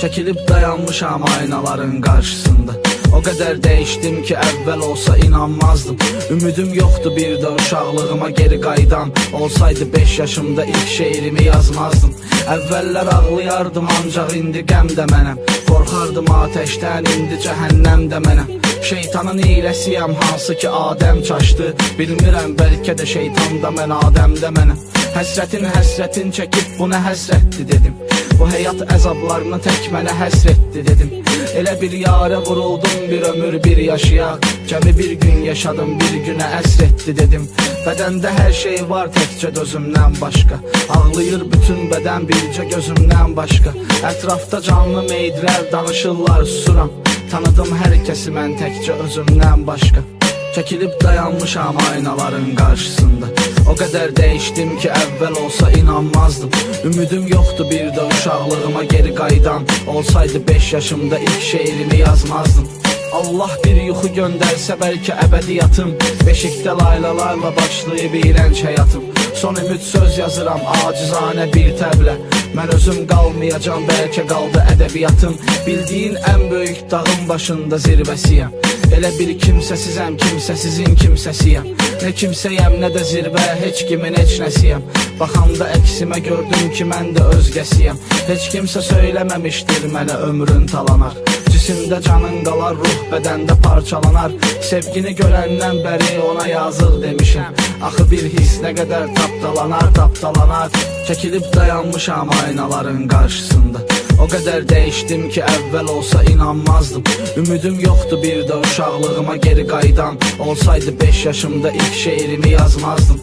Çəkilib dayanmışam aynaların qarşısında. O qədər dəyişdim ki, əvvəl olsa inanmazdım. Ümidim yoxdur bir də uşaqlığıma geri qaydan. Olsaydı 5 yaşımda ilk şeirimi yazmazdım. Əvvəllər ağlayardım, ancaq indi qəm də mənəm. Qorxardım ateşdən, indi cəhənnəm də mənəm. Şeytanın hiləsiyəm, hansı ki Adəm çaşdı. Bilmirəm, bəlkə də şeytan da mən, Adəm də mənəm. Həsrətin çəkib bu nə həsrətdir dedim. Bu həyat əzablarını tək mənə həsrətdir dedim. Elə bir yara vuruldum, bir ömür bir yaşayaq. Cəmi bir gün yaşadım, bir günə əsrətdir dedim. Bədəndə hər şey var təkcə gözümdən başqa. Ağlayır bütün bədən bircə gözümdən başqa. Ətrafda canlı meydlər danışırlar, susuram. Tanıdım hər kəsi mən təkcə özümdən başqa. Çəkilib dayanmışam aynaların qarşısında. O qədər dəyişdim ki, əvvəl olsa inanmazdım. Ümidim yoxdur bir də uşaqlığıma geri qaydan. Olsaydı 5 yaşımda ilk şeirimi yazmazdım. Allah bir yuxu göndərsə bəlkə əbədiyyatım. Beşikdə laylalarla başlayıb iyrənc həyatım. Son ümid söz yazıram acizanə bir təblə. Mən özüm qalmayacam, bəlkə qaldı ədəbiyyatım. Bildiyin ən böyük dağın başında zirvəsiyəm. Elə bir kimsəsizəm, kimsəsizin kimsəsiyəm. Nə kimsəyəm, nə də zirvə, heç kimin heç nəsiyəm. Baxanda əksimə gördüm ki, mən də özgəsiyəm. Heç kimsə söyləməmişdir mənə ömrün talanar. Cisimdə canın qalar, ruh bədəndə parçalanar. Sevgini görəndən bəri ona yazıq demişəm. Axı bir his nə qədər tapdalanar. Çəkilib dayanmışam aynaların qarşısında. O qədər dəyişdim ki, əvvəl olsa inanmazdım. Ümidim yoxdur bir də uşaqlığıma geri qaydan. Olsaydı 5 yaşımda ilk şeirimi yazmazdım.